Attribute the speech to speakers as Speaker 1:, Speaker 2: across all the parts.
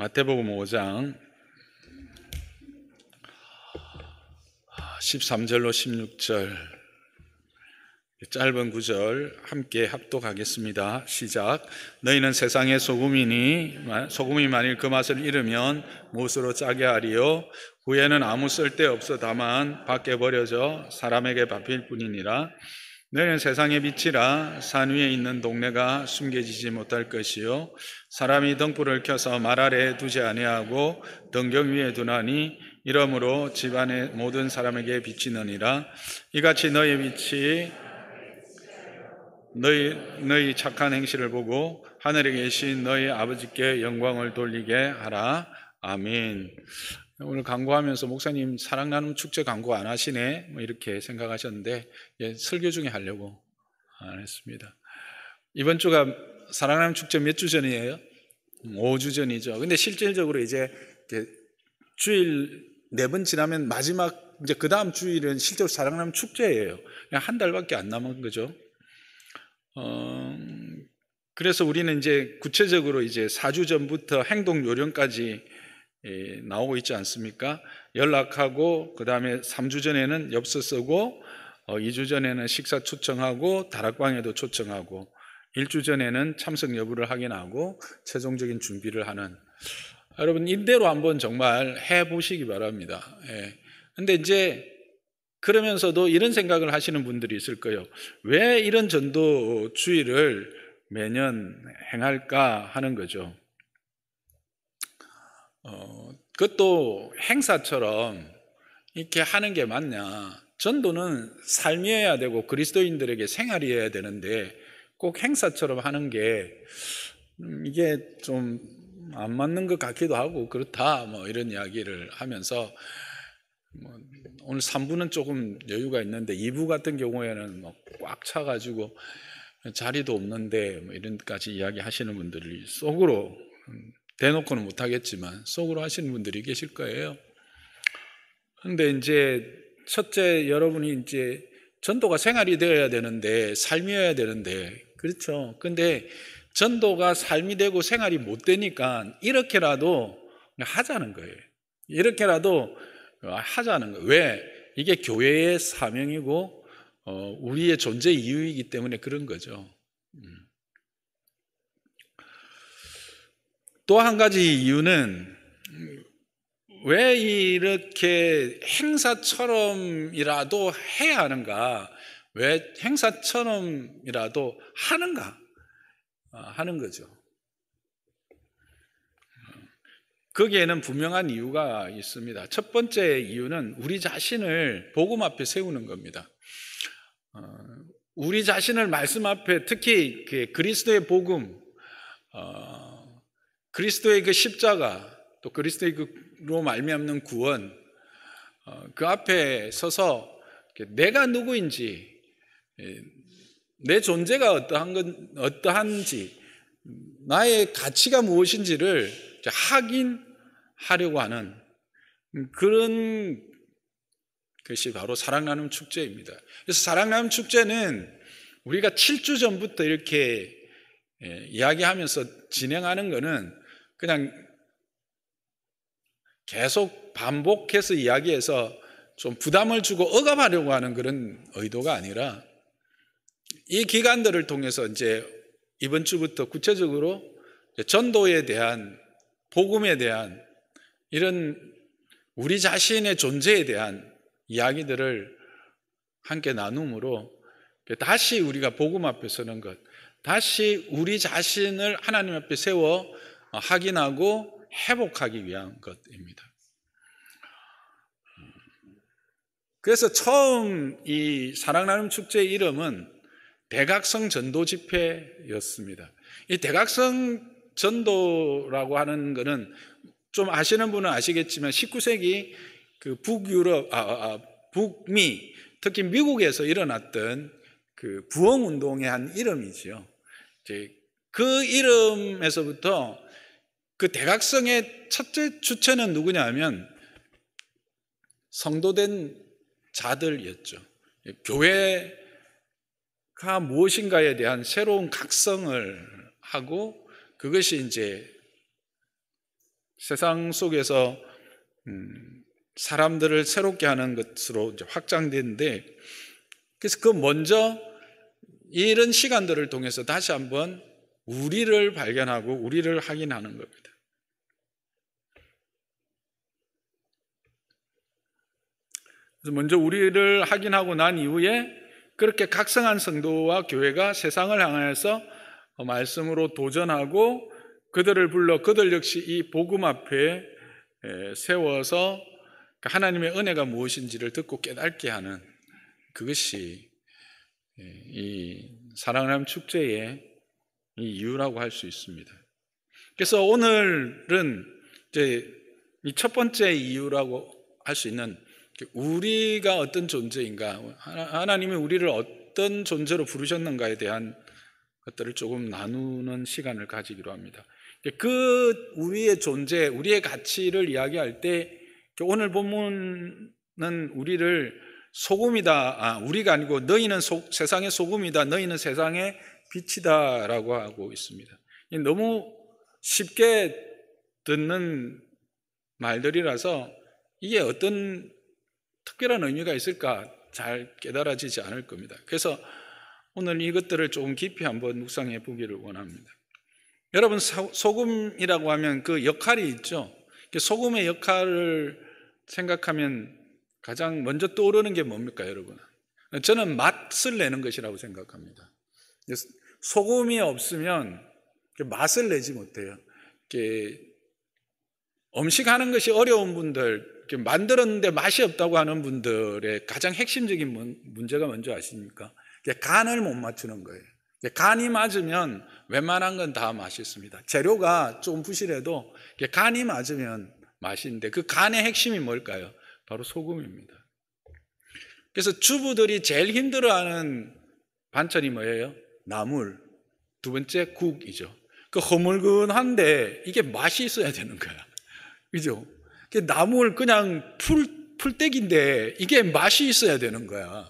Speaker 1: 마태복음 5장 13절로 16절 짧은 구절 함께 합독하겠습니다. 시작. 너희는 세상의 소금이니 소금이 만일 그 맛을 잃으면 무엇으로 짜게 하리요? 후에는 아무 쓸데없어 다만 밖에 버려져 사람에게 밟힐 뿐이니라. 너희는 세상의 빛이라. 산 위에 있는 동네가 숨겨지지 못할 것이요, 사람이 등불을 켜서 말 아래에 두지 아니하고 등경 위에 두나니 이러므로 집안의 모든 사람에게 비치느니라. 이같이 너희의 빛이 너희 착한 행실을 보고 하늘에 계신 너희 아버지께 영광을 돌리게 하라. 아멘. 오늘 강구하면서 목사님 사랑나눔 축제 강구 안 하시네 이렇게 생각하셨는데, 설교 중에 하려고 안 했습니다. 이번 주가 사랑나눔 축제 몇 주 전이에요? 5주 전이죠. 근데 실질적으로 이제 주일 4번 지나면 마지막 이제 그 다음 주일은 실제로 사랑나눔 축제예요. 그냥 한 달밖에 안 남은 거죠. 그래서 우리는 이제 구체적으로 이제 4주 전부터 행동 요령까지 나오고 있지 않습니까? 연락하고, 그 다음에 3주 전에는 엽서 쓰고, 2주 전에는 식사 초청하고, 다락방에도 초청하고, 1주 전에는 참석 여부를 확인하고 최종적인 준비를 하는, 여러분 이대로 한번 정말 해보시기 바랍니다. 근데 이제 그러면서도 이런 생각을 하시는 분들이 있을 거예요. 왜 이런 전도 주일을 매년 행할까 하는 거죠. 그것도 행사처럼 이렇게 하는 게 맞냐? 전도는 삶이어야 되고 그리스도인들에게 생활이어야 되는데 꼭 행사처럼 하는 게 이게 좀 안 맞는 것 같기도 하고 그렇다 이런 이야기를 하면서, 오늘 3부는 조금 여유가 있는데 2부 같은 경우에는 꽉 차가지고 자리도 없는데 이런까지 이야기 하시는 분들이 속으로, 대놓고는 못하겠지만 속으로 하시는 분들이 계실 거예요. 그런데 이제 첫째, 여러분이 이제 전도가 생활이 되어야 되는데, 삶이어야 되는데, 그렇죠. 근데 전도가 삶이 되고 생활이 못 되니까 이렇게라도 하자는 거예요. 이렇게라도 하자는 거예요. 왜? 이게 교회의 사명이고 우리의 존재 이유이기 때문에 그런 거죠. 또 한 가지 이유는 왜 이렇게 행사처럼이라도 해야 하는가? 왜 행사처럼이라도 하는가? 하는 거죠. 거기에는 분명한 이유가 있습니다. 첫 번째 이유는 우리 자신을 복음 앞에 세우는 겁니다. 우리 자신을 말씀 앞에, 특히 그리스도의 복음, 그리스도의 그 십자가, 또 그리스도의 그로 말미암는 구원, 그 앞에 서서 내가 누구인지, 내 존재가 어떠한지, 나의 가치가 무엇인지를 확인하려고 하는 그런 것이 바로 사랑나눔 축제입니다. 그래서 사랑나눔 축제는 우리가 7주 전부터 이렇게 이야기하면서 진행하는 것은 그냥 계속 반복해서 이야기해서 좀 부담을 주고 억압하려고 하는 그런 의도가 아니라, 이 기간들을 통해서 이제 이번 주부터 구체적으로 전도에 대한, 복음에 대한 이런 우리 자신의 존재에 대한 이야기들을 함께 나눔으로 다시 우리가 복음 앞에 서는 것, 다시 우리 자신을 하나님 앞에 세워 확인하고 회복하기 위한 것입니다. 그래서 처음 이 사랑나눔 축제의 이름은 대각성 전도 집회였습니다. 이 대각성 전도라고 하는 것은 좀 아시는 분은 아시겠지만 19세기 그 북유럽, 북미, 특히 미국에서 일어났던 그 부흥운동의 한 이름이죠. 이제 그 이름에서부터 그 대각성의 첫째 주체는 누구냐 하면 성도된 자들이었죠. 교회가 무엇인가에 대한 새로운 각성을 하고, 그것이 이제 세상 속에서 사람들을 새롭게 하는 것으로 이제 확장되는데, 그래서 그 먼저 이런 시간들을 통해서 다시 한번 우리를 발견하고 우리를 확인하는 겁니다. 그래서 먼저 우리를 확인하고 난 이후에 그렇게 각성한 성도와 교회가 세상을 향해서 말씀으로 도전하고 그들을 불러 그들 역시 이 복음 앞에 세워서 하나님의 은혜가 무엇인지를 듣고 깨닫게 하는, 그것이 이 사랑을 하는 축제의 이 이유라고 할 수 있습니다. 그래서 오늘은 이제 이 첫 번째 이유라고 할 수 있는, 우리가 어떤 존재인가, 하나님이 우리를 어떤 존재로 부르셨는가에 대한 것들을 조금 나누는 시간을 가지기로 합니다. 그 우리의 존재, 우리의 가치를 이야기할 때 오늘 본문은 우리를 소금이다, 우리가 아니고 너희는 세상의 소금이다, 너희는 세상의 빛이다 라고 하고 있습니다. 너무 쉽게 듣는 말들이라서 이게 어떤 특별한 의미가 있을까 잘 깨달아지지 않을 겁니다. 그래서 오늘 이것들을 조금 깊이 한번 묵상해 보기를 원합니다. 여러분, 소금이라고 하면 그 역할이 있죠. 소금의 역할을 생각하면 가장 먼저 떠오르는 게 뭡니까, 여러분? 저는 맛을 내는 것이라고 생각합니다. 소금이 없으면 맛을 내지 못해요. 음식하는 것이 어려운 분들, 만들었는데 맛이 없다고 하는 분들의 가장 핵심적인 문제가 뭔지 아십니까? 간을 못 맞추는 거예요. 간이 맞으면 웬만한 건 다 맛있습니다. 재료가 조금 부실해도 간이 맞으면 맛있는데, 그 간의 핵심이 뭘까요? 바로 소금입니다. 그래서 주부들이 제일 힘들어하는 반찬이 뭐예요? 나물. 두 번째 국이죠. 그 허물근한데 이게 맛이 있어야 되는 거야. 그죠? 나물 그냥 풀떼기인데 이게 맛이 있어야 되는 거야.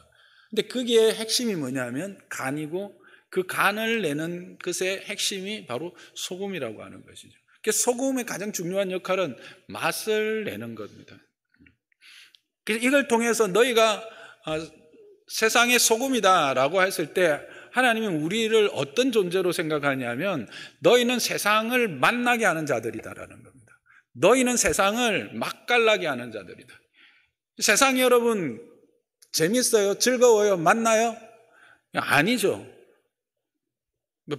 Speaker 1: 근데 그게 핵심이 뭐냐면 간이고, 그 간을 내는 것의 핵심이 바로 소금이라고 하는 것이죠. 그래서 소금의 가장 중요한 역할은 맛을 내는 겁니다. 그래서 이걸 통해서 너희가 세상의 소금이다라고 했을 때 하나님은 우리를 어떤 존재로 생각하냐면 너희는 세상을 만나게 하는 자들이다라는 겁니다. 너희는 세상을 맛깔나게 하는 자들이다. 세상이 여러분 재밌어요? 즐거워요? 만나요? 아니죠.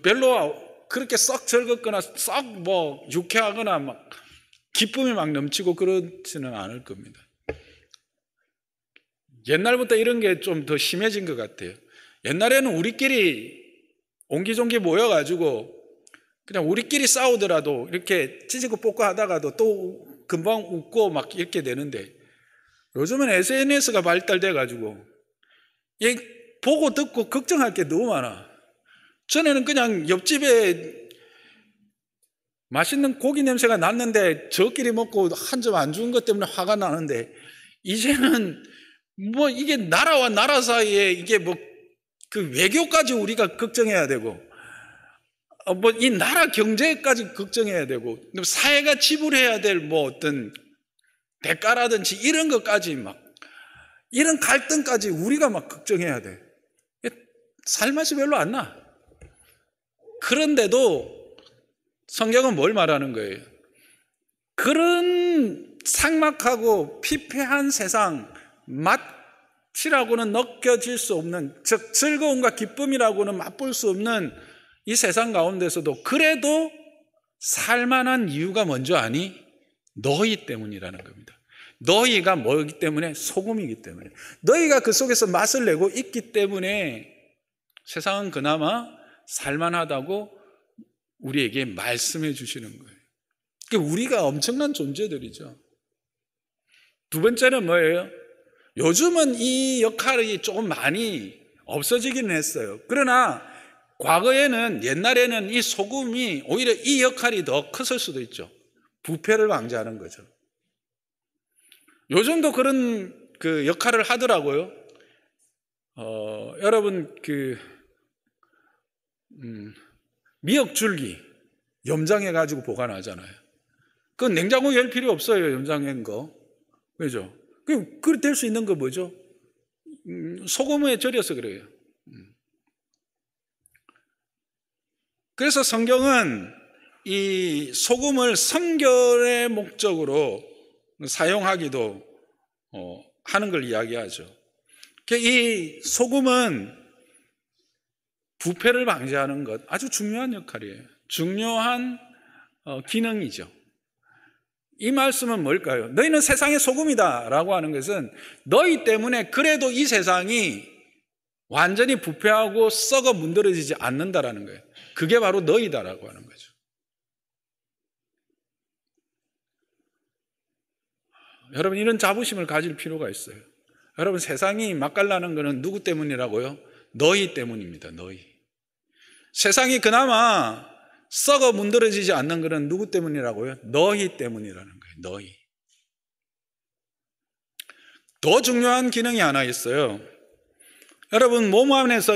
Speaker 1: 별로 그렇게 썩 즐겁거나 썩 유쾌하거나 막 기쁨이 막 넘치고 그렇지는 않을 겁니다. 옛날부터 이런 게 좀 더 심해진 것 같아요. 옛날에는 우리끼리 옹기종기 모여가지고 그냥 우리끼리 싸우더라도 이렇게 찌지고 뽑고 하다가도 또 금방 웃고 막 이렇게 되는데, 요즘은 SNS가 발달돼가지고 보고 듣고 걱정할 게 너무 많아. 전에는 그냥 옆집에 맛있는 고기 냄새가 났는데 저끼리 먹고 한 점 안 주는 것 때문에 화가 나는데, 이제는 이게 나라와 나라 사이에 이게 그 외교까지 우리가 걱정해야 되고, 이 나라 경제까지 걱정해야 되고, 사회가 지불해야 될 어떤 대가라든지 이런 것까지 이런 갈등까지 우리가 걱정해야 돼. 살맛이 별로 안 나. 그런데도 성경은 뭘 말하는 거예요? 그런 삭막하고 피폐한 세상, 맛이라고는 느껴질 수 없는, 즉 즐거움과 기쁨이라고는 맛볼 수 없는 이 세상 가운데서도 그래도 살만한 이유가 뭔지 아니? 너희 때문이라는 겁니다. 너희가 뭐이기 때문에? 소금이기 때문에. 너희가 그 속에서 맛을 내고 있기 때문에 세상은 그나마 살만하다고 우리에게 말씀해 주시는 거예요. 그러니까 우리가 엄청난 존재들이죠. 두 번째는 뭐예요? 요즘은 이 역할이 조금 많이 없어지기는 했어요. 그러나 과거에는, 옛날에는 이 소금이 오히려 이 역할이 더 컸을 수도 있죠. 부패를 방지하는 거죠. 요즘도 그런 그 역할을 하더라고요. 여러분 미역줄기 염장해 가지고 보관하잖아요. 그 냉장고 열 필요 없어요. 염장한 거. 그죠? 그 될 수 있는 거 뭐죠? 소금에 절여서 그래요. 그래서 성경은 이 소금을 성결의 목적으로 사용하기도 하는 걸 이야기하죠. 이 소금은 부패를 방지하는 것, 아주 중요한 역할이에요. 중요한 기능이죠. 이 말씀은 뭘까요? 너희는 세상의 소금이다 라고 하는 것은 너희 때문에 그래도 이 세상이 완전히 부패하고 썩어 문드러지지 않는다라는 거예요. 그게 바로 너희다라고 하는 거죠. 여러분, 이런 자부심을 가질 필요가 있어요. 여러분, 세상이 맛깔나는 것은 누구 때문이라고요? 너희 때문입니다. 너희. 세상이 그나마 썩어 문드러지지 않는 것은 누구 때문이라고요? 너희 때문이라는 거예요. 너희. 더 중요한 기능이 하나 있어요. 여러분, 몸 안에서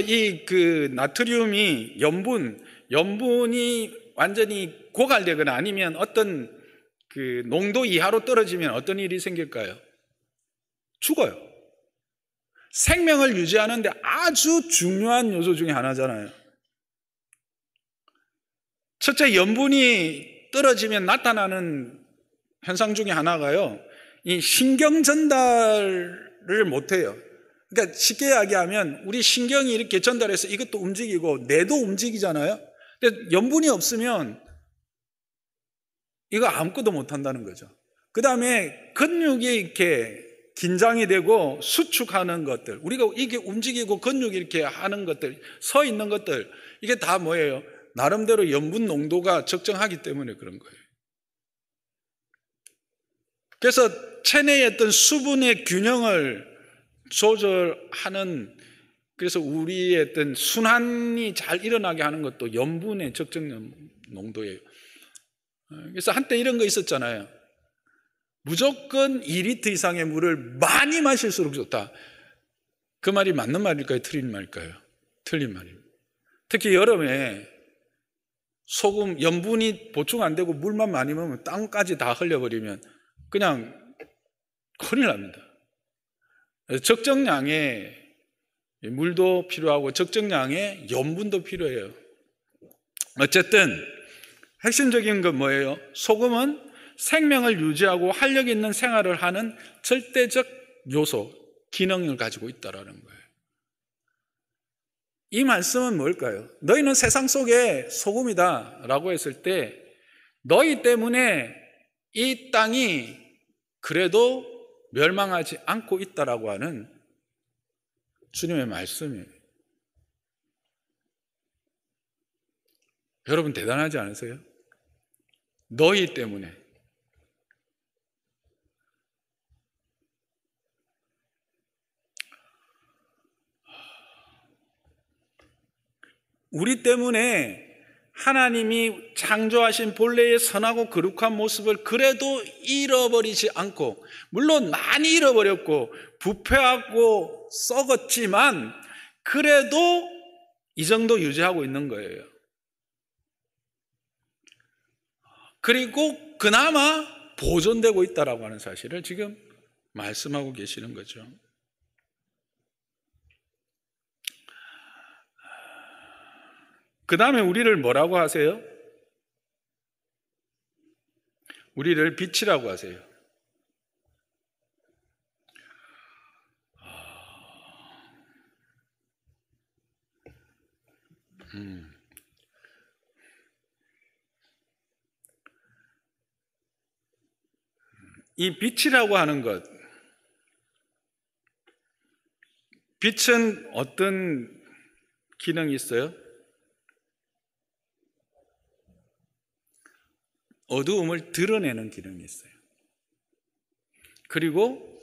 Speaker 1: 나트륨이 염분이 완전히 고갈되거나 아니면 어떤 농도 이하로 떨어지면 어떤 일이 생길까요? 죽어요. 생명을 유지하는데 아주 중요한 요소 중에 하나잖아요. 첫째, 염분이 떨어지면 나타나는 현상 중에 하나가요, 이 신경 전달을 못해요. 그러니까 쉽게 이야기하면 우리 신경이 이렇게 전달해서 이것도 움직이고 뇌도 움직이잖아요. 근데 염분이 없으면 이거 아무것도 못한다는 거죠. 그 다음에 근육이 이렇게 긴장이 되고 수축하는 것들, 우리가 이게 움직이고 근육이 이렇게 하는 것들, 서 있는 것들, 이게 다 뭐예요? 나름대로 염분 농도가 적정하기 때문에 그런 거예요. 그래서 체내의 어떤 수분의 균형을 조절하는, 그래서 우리의 어떤 순환이 잘 일어나게 하는 것도 염분의 적정 농도예요. 그래서 한때 이런 거 있었잖아요. 무조건 2리터 이상의 물을 많이 마실수록 좋다. 그 말이 맞는 말일까요? 틀린 말일까요? 틀린 말입니다. 특히 여름에 소금, 염분이 보충 안 되고 물만 많이 먹으면 땀까지 다 흘려버리면 그냥 큰일 납니다. 적정량의 물도 필요하고 적정량의 염분도 필요해요. 어쨌든 핵심적인 건 뭐예요? 소금은 생명을 유지하고 활력 있는 생활을 하는 절대적 요소, 기능을 가지고 있다는 거예요. 이 말씀은 뭘까요? 너희는 세상 속에 소금이다 라고 했을 때 너희 때문에 이 땅이 그래도 멸망하지 않고 있다라고 하는 주님의 말씀이에요. 여러분 대단하지 않으세요? 너희 때문에. 우리 때문에 하나님이 창조하신 본래의 선하고 거룩한 모습을 그래도 잃어버리지 않고, 물론 많이 잃어버렸고 부패하고 썩었지만 그래도 이 정도 유지하고 있는 거예요. 그리고 그나마 보존되고 있다라고 하는 사실을 지금 말씀하고 계시는 거죠. 그 다음에 우리를 뭐라고 하세요? 우리를 빛이라고 하세요. 이 빛이라고 하는 것, 빛은 어떤 기능이 있어요? 어두움을 드러내는 기능이 있어요. 그리고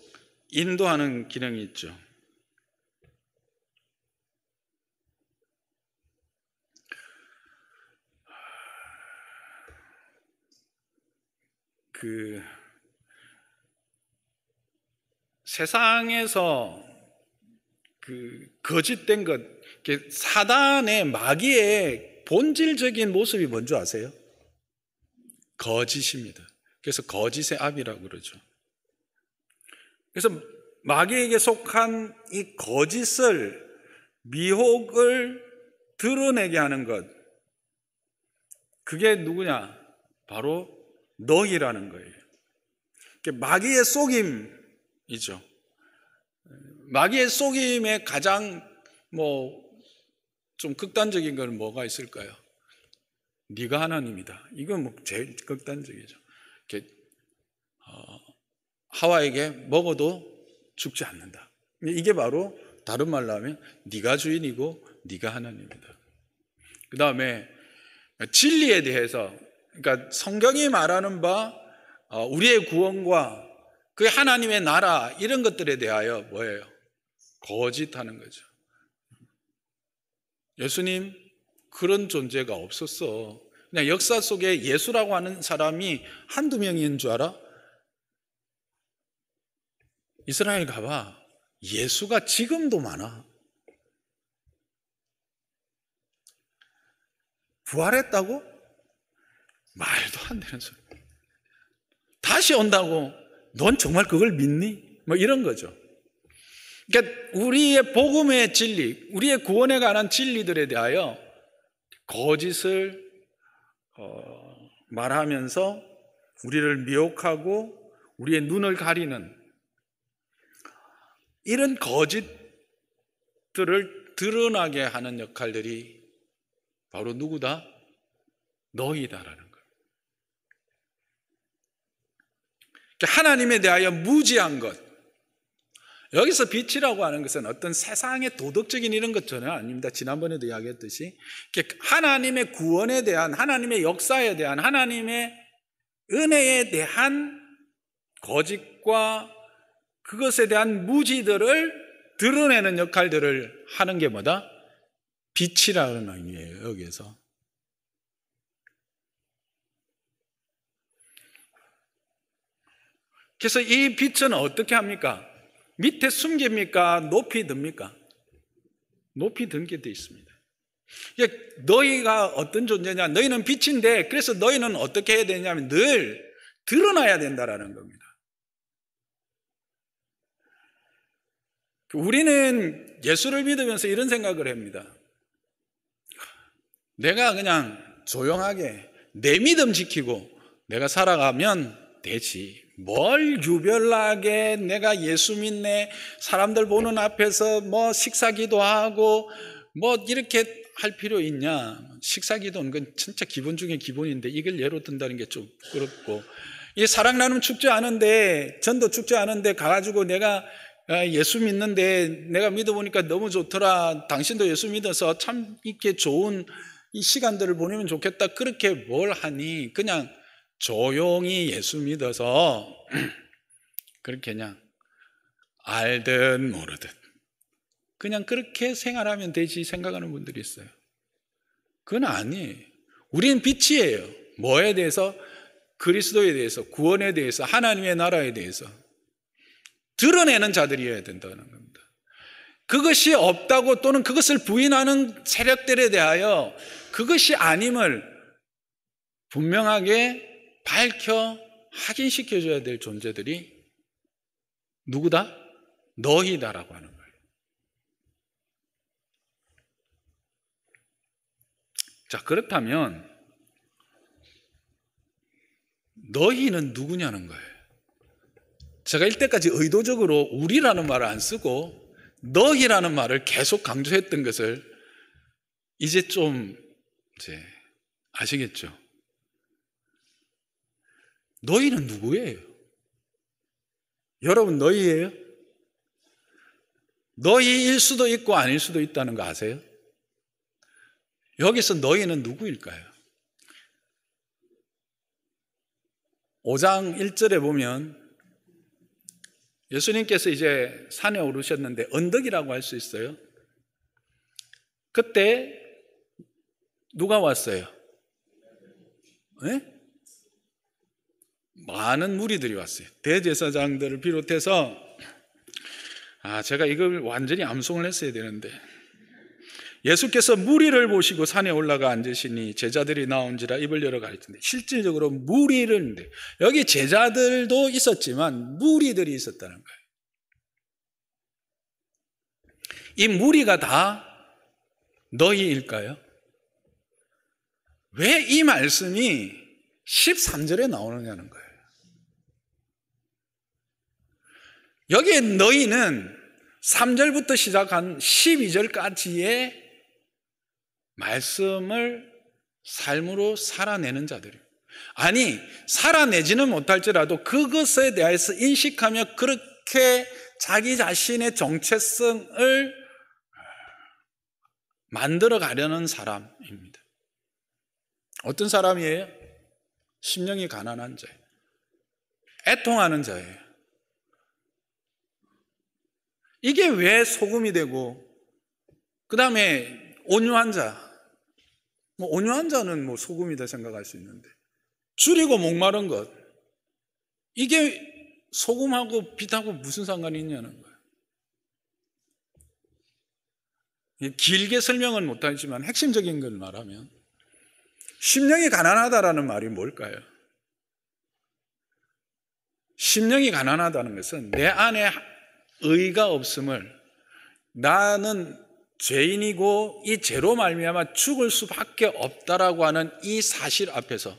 Speaker 1: 인도하는 기능이 있죠. 세상에서 거짓된 것, 사단의 마귀의 본질적인 모습이 뭔지 아세요? 거짓입니다. 그래서 거짓의 압이라고 그러죠. 그래서 마귀에게 속한 이 거짓을, 미혹을 드러내게 하는 것, 그게 누구냐? 바로 너희라는 거예요. 마귀의 속임이죠. 마귀의 속임의 가장 좀 극단적인 건 뭐가 있을까요? 네가 하나님이다. 이건 제일 극단적이죠. 하와에게 먹어도 죽지 않는다. 이게 바로 다른 말로 하면 네가 주인이고 네가 하나님이다. 그 다음에 진리에 대해서, 그러니까 성경이 말하는 바 우리의 구원과 그 하나님의 나라 이런 것들에 대하여 뭐예요? 거짓하는 거죠. 예수님 그런 존재가 없었어. 그냥 역사 속에 예수라고 하는 사람이 한두 명인 줄 알아? 이스라엘 가봐. 예수가 지금도 많아. 부활했다고? 말도 안 되는 소리. 다시 온다고? 넌 정말 그걸 믿니? 이런 거죠. 그러니까 우리의 복음의 진리, 우리의 구원에 관한 진리들에 대하여 거짓을 말하면서 우리를 미혹하고 우리의 눈을 가리는 이런 거짓들을 드러나게 하는 역할들이 바로 누구다? 너희다라는 거예요. 하나님에 대하여 무지한 것, 여기서 빛이라고 하는 것은 어떤 세상의 도덕적인 이런 것 전혀 아닙니다. 지난번에도 이야기했듯이 하나님의 구원에 대한, 하나님의 역사에 대한, 하나님의 은혜에 대한 거짓과 그것에 대한 무지들을 드러내는 역할들을 하는 게 뭐다? 빛이라는 의미예요. 여기에서. 그래서 이 빛은 어떻게 합니까? 밑에 숨깁니까? 높이 듭니까? 높이 든게 되어 있습니다. 너희가 어떤 존재냐? 너희는 빛인데, 그래서 너희는 어떻게 해야 되냐면 늘 드러나야 된다라는 겁니다. 우리는 예수를 믿으면서 이런 생각을 합니다. 내가 그냥 조용하게 내 믿음 지키고 내가 살아가면 되지. 뭘 유별나게 내가 예수 믿네, 사람들 보는 앞에서 식사기도 하고 이렇게 할 필요 있냐. 식사기도는 그건 진짜 기본 중에 기본인데 이걸 예로 든다는 게 좀 그렇고, 이 사랑 나눔 축제 하는데, 전도 축제 하는데 가가지고 내가 예수 믿는데 내가 믿어보니까 너무 좋더라, 당신도 예수 믿어서 참 이렇게 좋은 이 시간들을 보내면 좋겠다, 그렇게 뭘 하니? 그냥 조용히 예수 믿어서 그렇게 그냥 알듯 모르듯 그냥 그렇게 생활하면 되지 생각하는 분들이 있어요. 그건 아니에요. 우리는 빛이에요. 뭐에 대해서? 그리스도에 대해서, 구원에 대해서, 하나님의 나라에 대해서 드러내는 자들이어야 된다는 겁니다. 그것이 없다고 또는 그것을 부인하는 세력들에 대하여 그것이 아님을 분명하게 밝혀 확인시켜줘야 될 존재들이 누구다? 너희다라고 하는 거예요. 자, 그렇다면 너희는 누구냐는 거예요. 제가 이때까지 의도적으로 우리라는 말을 안 쓰고 너희라는 말을 계속 강조했던 것을 이제 좀 아시겠죠? 너희는 누구예요? 여러분 너희예요? 너희일 수도 있고 아닐 수도 있다는 거 아세요? 여기서 너희는 누구일까요? 5장 1절에 보면 예수님께서 이제 산에 오르셨는데 언덕이라고 할 수 있어요. 그때 누가 왔어요? 네? 많은 무리들이 왔어요. 대제사장들을 비롯해서 제가 이걸 완전히 암송을 했어야 되는데 예수께서 무리를 보시고 산에 올라가 앉으시니 제자들이 나온지라 입을 열어 가리키는데, 실질적으로 무리를, 여기 제자들도 있었지만 무리들이 있었다는 거예요. 이 무리가 다 너희일까요? 왜 이 말씀이 13절에 나오느냐는 거예요. 여기에 너희는 3절부터 시작한 12절까지의 말씀을 삶으로 살아내는 자들이에요. 아니, 살아내지는 못할지라도 그것에 대해서 인식하며 그렇게 자기 자신의 정체성을 만들어 가려는 사람입니다. 어떤 사람이에요? 심령이 가난한 자예요. 애통하는 자예요. 이게 왜 소금이 되고, 그 다음에 온유한 자. 온유한 자는 소금이다 생각할 수 있는데, 줄이고 목마른 것, 이게 소금하고 빛하고 무슨 상관이 있냐는 거예요. 길게 설명은 못하지만 핵심적인 걸 말하면, 심령이 가난하다라는 말이 뭘까요? 심령이 가난하다는 것은 내 안에 의가 없음을, 나는 죄인이고 이 죄로 말미암아 죽을 수밖에 없다라고 하는 이 사실 앞에서,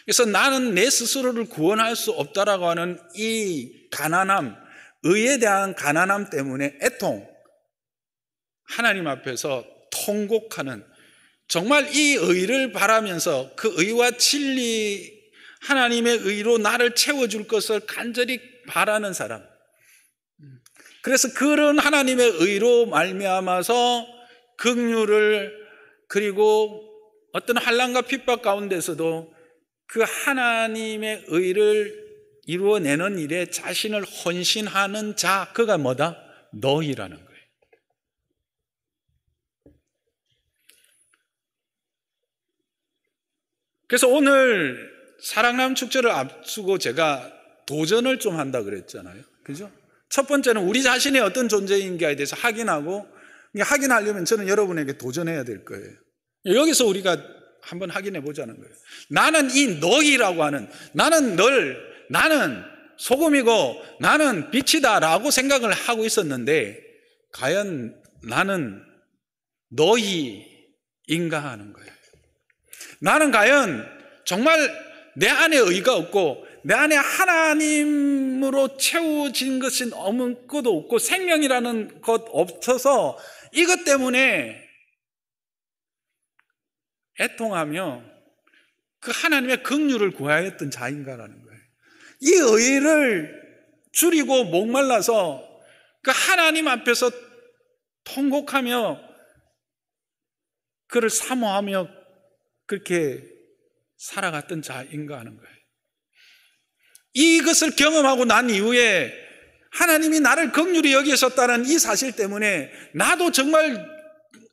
Speaker 1: 그래서 나는 내 스스로를 구원할 수 없다라고 하는 이 가난함, 의에 대한 가난함 때문에 애통, 하나님 앞에서 통곡하는, 정말 이 의를 바라면서 그 의와 진리, 하나님의 의로 나를 채워줄 것을 간절히 바라는 사람. 그래서 그런 하나님의 의로 말미암아서 긍휼을, 그리고 어떤 환난과 핍박 가운데서도 그 하나님의 의를 이루어내는 일에 자신을 헌신하는 자, 그가 뭐다? 너희라는 거예요. 그래서 오늘 사랑나무 축제를 앞두고 제가 도전을 좀 한다 그랬잖아요. 그죠? 첫 번째는 우리 자신의 어떤 존재인가에 대해서 확인하고, 확인하려면 저는 여러분에게 도전해야 될 거예요. 여기서 우리가 한번 확인해 보자는 거예요. 나는 이 너희라고 하는, 나는 소금이고 나는 빛이다라고 생각을 하고 있었는데, 과연 나는 너희인가 하는 거예요. 나는 과연 정말 내 안에 의가 없고 내 안에 하나님으로 채워진 것이 아무것도 없고 생명이라는 것 없어서 이것 때문에 애통하며 그 하나님의 긍휼을 구하였던 자인가라는 거예요. 이 의를 줄이고 목말라서 그 하나님 앞에서 통곡하며 그를 사모하며 그렇게 살아갔던 자인가 하는 거예요. 이것을 경험하고 난 이후에 하나님이 나를 긍휼히 여기셨다는 이 사실 때문에 나도 정말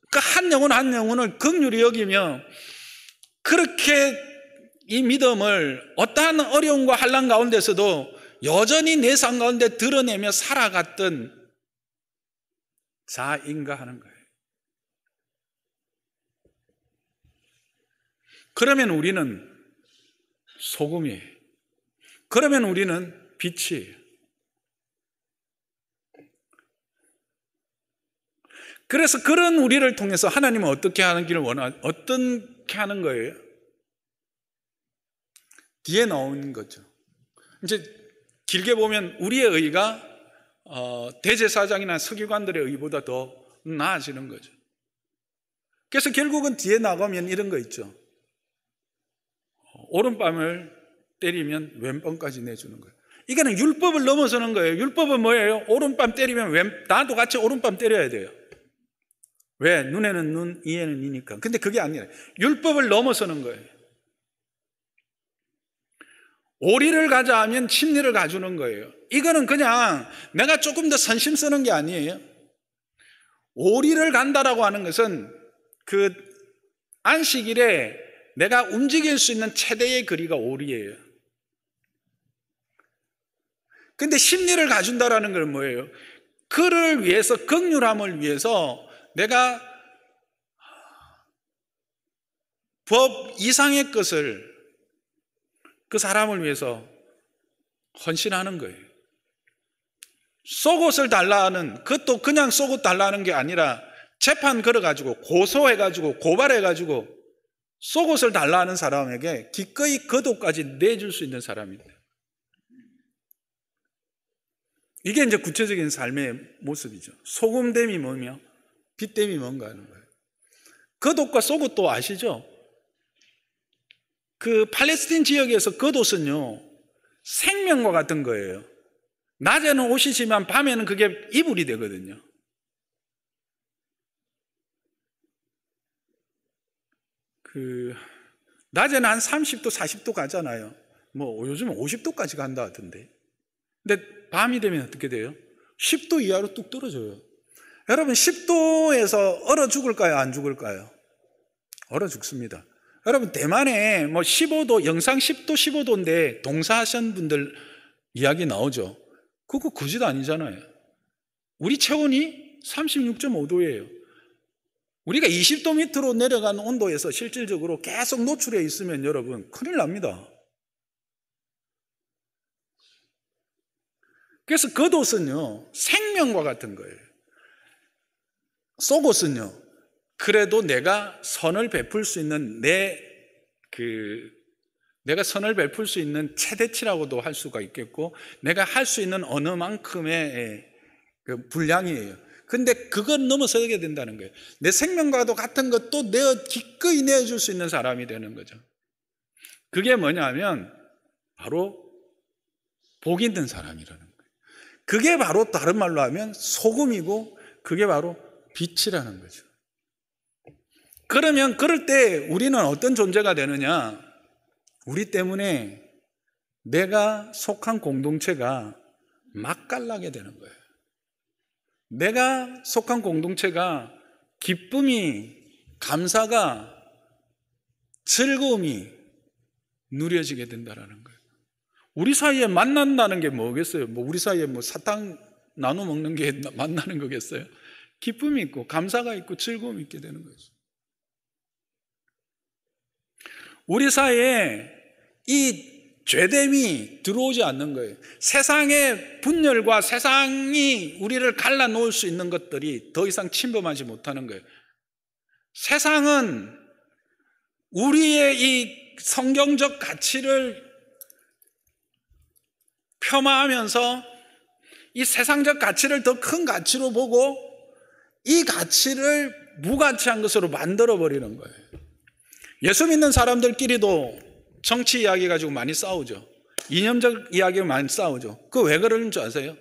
Speaker 1: 그 한 영혼 한 영혼을 긍휼히 여기며 그렇게 이 믿음을 어떠한 어려움과 환난 가운데서도 여전히 내 삶 가운데 드러내며 살아갔던 자인가 하는 거예요. 그러면 우리는 소금이에요. 그러면 우리는 빛이에요. 그래서 그런 우리를 통해서 하나님은 어떻게 하기를 어떻게 하는 거예요? 뒤에 나오는 거죠. 이제 길게 보면 우리의 의가 대제사장이나 서기관들의 의보다 더 나아지는 거죠. 그래서 결국은 뒤에 나가면 이런 거 있죠. 오른뺨을 때리면 왼뺨까지 내주는 거예요. 이거는 율법을 넘어서는 거예요. 율법은 뭐예요? 오른뺨 때리면 나도 같이 오른뺨 때려야 돼요. 왜? 눈에는 눈, 이에는 이니까. 근데 그게 아니라 율법을 넘어서는 거예요. 오리를 가자 하면 침리를 가주는 거예요. 이거는 그냥 내가 조금 더 선심 쓰는 게 아니에요. 오리를 간다라고 하는 것은 그 안식일에 내가 움직일 수 있는 최대의 거리가 오리예요. 근데 심리를 가준다라는 건 뭐예요? 그를 위해서, 긍휼함을 위해서 내가 법 이상의 것을 그 사람을 위해서 헌신하는 거예요. 속옷을 달라는, 그것도 그냥 속옷 달라는 게 아니라 재판 걸어가지고 고소해가지고 고발해가지고 속옷을 달라는 사람에게 기꺼이 겉옷까지 내줄 수 있는 사람입니다. 이게 이제 구체적인 삶의 모습이죠. 소금됨이 뭐며 빛됨이 뭔가 하는 거예요. 겉옷과 속옷도 아시죠? 그 팔레스틴 지역에서 겉옷은요, 생명과 같은 거예요. 낮에는 옷이지만 밤에는 그게 이불이 되거든요. 낮에는 한 30도, 40도 가잖아요. 뭐 요즘은 50도까지 간다 하던데. 근데 밤이 되면 어떻게 돼요? 10도 이하로 뚝 떨어져요. 여러분 10도에서 얼어 죽을까요? 안 죽을까요? 얼어 죽습니다. 여러분 대만에 뭐 15도, 영상 10도, 15도인데 동사하신 분들 이야기 나오죠. 그거 거짓 아니잖아요. 우리 체온이 36.5도예요. 우리가 20도 밑으로 내려간 온도에서 실질적으로 계속 노출해 있으면 여러분 큰일 납니다. 그래서 겉옷은요 생명과 같은 거예요. 속옷은요 그래도 내가 선을 베풀 수 있는 내가 선을 베풀 수 있는 최대치라고도 할 수가 있겠고, 내가 할 수 있는 어느 만큼의 그 분량이에요. 근데 그건 넘어서게 된다는 거예요. 내 생명과도 같은 것도 기꺼이 내어줄 수 있는 사람이 되는 거죠. 그게 뭐냐면 바로 복 있는 사람이라는 거예요. 그게 바로 다른 말로 하면 소금이고, 그게 바로 빛이라는 거죠. 그러면 그럴 때 우리는 어떤 존재가 되느냐? 우리 때문에 내가 속한 공동체가 맛깔나게 되는 거예요. 내가 속한 공동체가 기쁨이, 감사가, 즐거움이 누려지게 된다는 거예요. 우리 사이에 만난다는 게 뭐겠어요? 우리 사이에 사탕 나눠 먹는 게 만나는 거겠어요? 기쁨이 있고 감사가 있고 즐거움이 있게 되는 거죠. 우리 사이에 이 죄됨이 들어오지 않는 거예요. 세상의 분열과 세상이 우리를 갈라놓을 수 있는 것들이 더 이상 침범하지 못하는 거예요. 세상은 우리의 이 성경적 가치를 폄하하면서 이 세상적 가치를 더 큰 가치로 보고 이 가치를 무가치한 것으로 만들어버리는 거예요. 예수 믿는 사람들끼리도 정치 이야기 가지고 많이 싸우죠. 이념적 이야기 많이 싸우죠. 그거 왜 그러는 줄 아세요?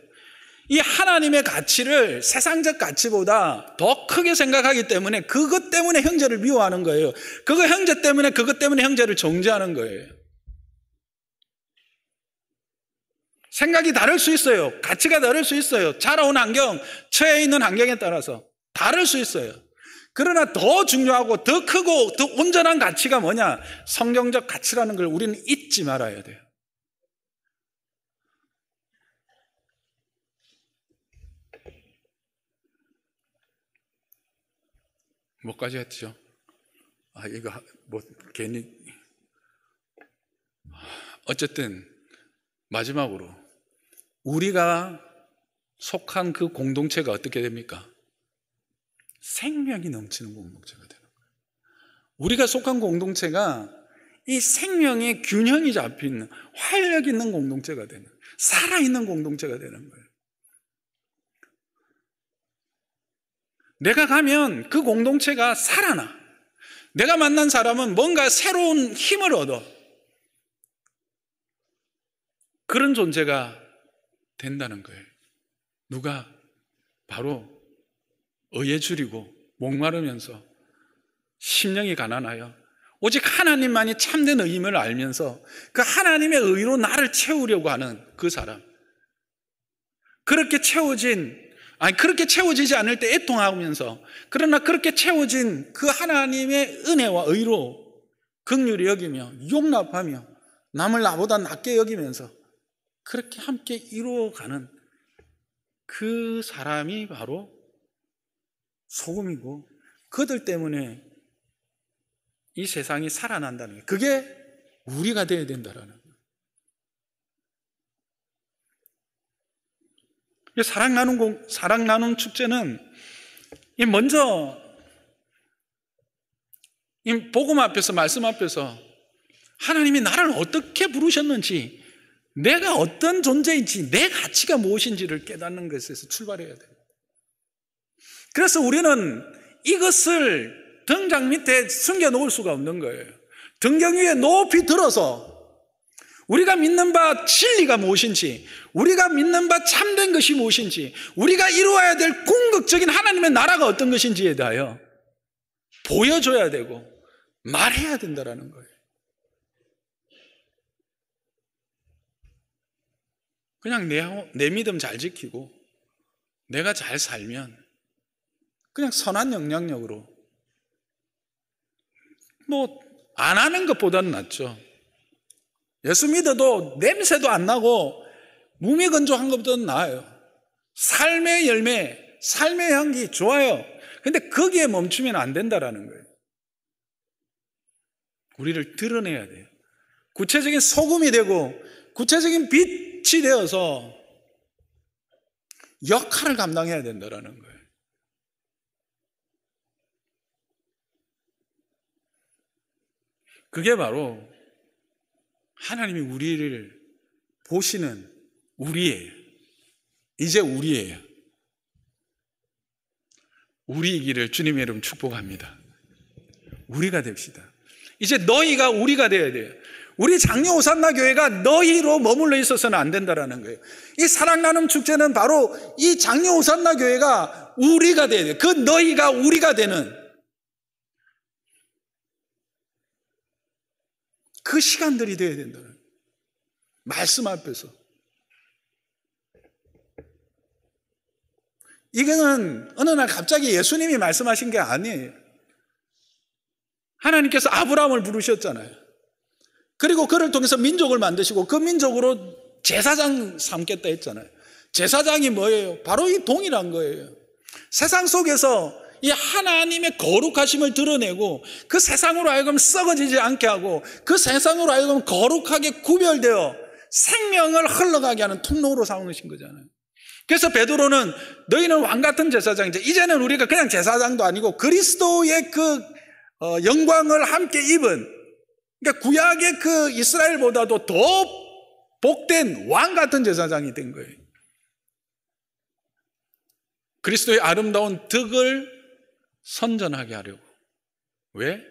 Speaker 1: 이 하나님의 가치를 세상적 가치보다 더 크게 생각하기 때문에 그것 때문에 형제를 미워하는 거예요. 그것 때문에 형제를 정죄하는 거예요. 생각이 다를 수 있어요. 가치가 다를 수 있어요. 자라온 환경, 처해 있는 환경에 따라서 다를 수 있어요. 그러나 더 중요하고 더 크고 더 온전한 가치가 뭐냐? 성경적 가치라는 걸 우리는 잊지 말아야 돼요. 뭐까지 했죠? 이거 괜히 어쨌든 마지막으로 우리가 속한 그 공동체가 어떻게 됩니까? 생명이 넘치는 공동체가 되는 거예요. 우리가 속한 공동체가 이 생명의 균형이 잡힌 활력 있는 공동체가 되는, 살아있는 공동체가 되는 거예요. 내가 가면 그 공동체가 살아나. 내가 만난 사람은 뭔가 새로운 힘을 얻어. 그런 존재가 된다는 거예요. 누가? 바로 의에 줄이고 목마르면서 심령이 가난하여 오직 하나님만이 참된 의임을 알면서 그 하나님의 의로 나를 채우려고 하는 그 사람. 그렇게 채워지지 않을 때 애통하면서, 그러나 그렇게 채워진 그 하나님의 은혜와 의로 긍휼히 여기며 용납하며 남을 나보다 낮게 여기면서 그렇게 함께 이루어가는 그 사람이 바로 소금이고, 그들 때문에 이 세상이 살아난다는 거예요. 그게 우리가 되어야 된다라는 거예요. 사랑 나눔 축제는 먼저 이 복음 앞에서, 말씀 앞에서 하나님이 나를 어떻게 부르셨는지, 내가 어떤 존재인지, 내 가치가 무엇인지를 깨닫는 것에서 출발해야 돼요. 그래서 우리는 이것을 등장 밑에 숨겨놓을 수가 없는 거예요. 등경 위에 높이 들어서 우리가 믿는 바 진리가 무엇인지, 우리가 믿는 바 참된 것이 무엇인지, 우리가 이루어야 될 궁극적인 하나님의 나라가 어떤 것인지에 대하여 보여줘야 되고 말해야 된다는 거예요. 그냥 내 믿음 잘 지키고 내가 잘 살면 그냥 선한 영향력으로 안 하는 것보다는 낫죠. 예수 믿어도 냄새도 안 나고 무미건조한 것보다는 나아요. 삶의 열매, 삶의 향기 좋아요. 근데 거기에 멈추면 안 된다라는 거예요. 우리를 드러내야 돼요. 구체적인 소금이 되고 구체적인 빛이 되어서 역할을 감당해야 된다라는 거예요. 그게 바로 하나님이 우리를 보시는 우리예요. 이제 우리예요. 우리이기를 주님의 이름 축복합니다. 우리가 됩시다. 이제 너희가 우리가 되어야 돼요. 우리 장려 오산나 교회가 너희로 머물러 있어서는 안 된다라는 거예요. 이 사랑 나눔 축제는 바로 이 장려 오산나 교회가 우리가 되어야 돼요. 그 너희가 우리가 되는 그 시간들이 되어야 된다는 거예요. 말씀 앞에서. 이거는 어느 날 갑자기 예수님이 말씀하신 게 아니에요. 하나님께서 아브라함을 부르셨잖아요. 그리고 그를 통해서 민족을 만드시고 그 민족으로 제사장 삼겠다 했잖아요. 제사장이 뭐예요? 바로 이 동일한 거예요. 세상 속에서 이 하나님의 거룩하심을 드러내고 그 세상으로 하여금 썩어지지 않게 하고 그 세상으로 하여금 거룩하게 구별되어 생명을 흘러가게 하는 통로로 삼으신 거잖아요. 그래서 베드로는 너희는 왕같은 제사장이지, 이제는 우리가 그냥 제사장도 아니고 그리스도의 그 영광을 함께 입은, 그러니까 구약의 그 이스라엘보다도 더 복된 왕같은 제사장이 된 거예요. 그리스도의 아름다운 덕을 선전하게 하려고. 왜?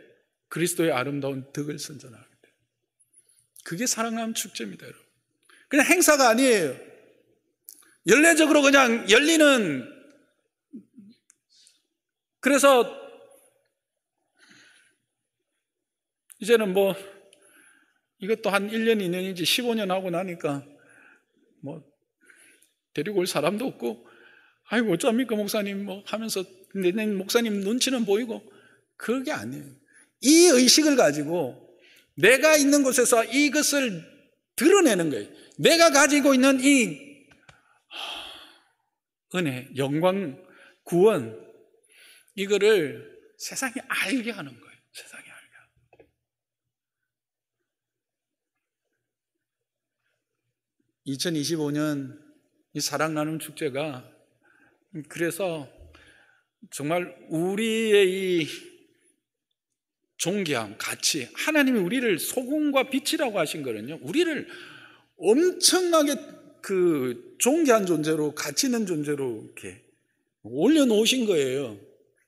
Speaker 1: 그리스도의 아름다운 덕을 선전하게 돼요. 그게 사랑나눔 축제입니다, 여러분. 그냥 행사가 아니에요. 연례적으로 그냥 열리는, 그래서 이제는 이것도 한 1년, 2년인지 15년 하고 나니까 데리고 올 사람도 없고, 아이고 어쩝니까 목사님 하면서 내 목사님 눈치는 보이고, 그게 아니에요. 이 의식을 가지고 내가 있는 곳에서 이것을 드러내는 거예요. 내가 가지고 있는 이 은혜, 영광, 구원, 이거를 세상에 알게 하는 거예요. 세상에 알게 하는 거예요. 2025년 이 사랑 나눔 축제가 그래서 정말 우리의 이 존귀함, 가치, 하나님이 우리를 소금과 빛이라고 하신 거는요, 우리를 엄청나게 그 존귀한 존재로, 가치 있는 존재로 이렇게 올려놓으신 거예요.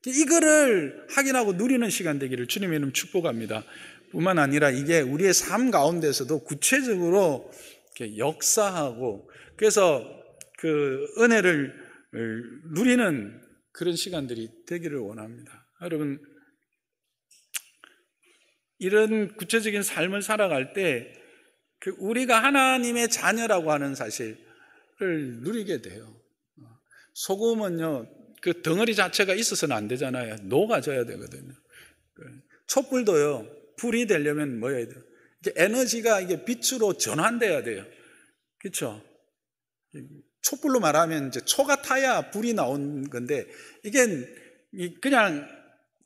Speaker 1: 이거를 확인하고 누리는 시간 되기를 주님의 이름 축복합니다. 뿐만 아니라 이게 우리의 삶 가운데서도 구체적으로 이렇게 역사하고, 그래서 그 은혜를 누리는 그런 시간들이 되기를 원합니다. 여러분, 이런 구체적인 삶을 살아갈 때 우리가 하나님의 자녀라고 하는 사실을 누리게 돼요. 소금은요, 그 덩어리 자체가 있어서는 안 되잖아요. 녹아져야 되거든요. 촛불도요, 불이 되려면 뭐 해야 돼요? 에너지가 이게 빛으로 전환돼야 돼요. 그렇죠? 촛불로 말하면 이제 초가 타야 불이 나온 건데, 이게 그냥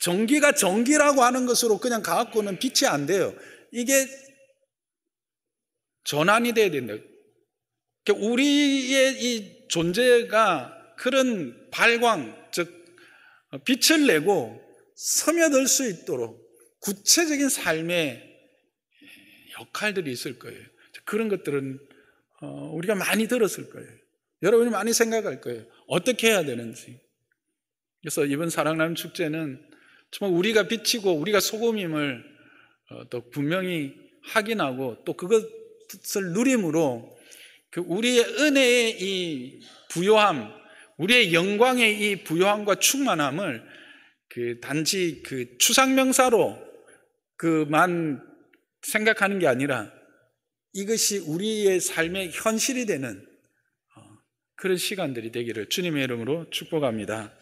Speaker 1: 전기가 전기라고 하는 것으로 그냥 가갖고는 빛이 안 돼요. 이게 전환이 돼야 된다. 그러니까 우리의 이 존재가 그런 발광, 즉 빛을 내고 스며들 수 있도록 구체적인 삶의 역할들이 있을 거예요. 그런 것들은 우리가 많이 들었을 거예요. 여러분이 많이 생각할 거예요. 어떻게 해야 되는지. 그래서 이번 사랑나눔 축제는 정말 우리가 빛이고 우리가 소금임을 또 분명히 확인하고 또 그것을 누림으로 그 우리의 은혜의 이 부요함, 우리의 영광의 이 부요함과 충만함을 그 단지 그 추상명사로 그만 생각하는 게 아니라 이것이 우리의 삶의 현실이 되는 그런 시간들이 되기를 주님의 이름으로 축복합니다.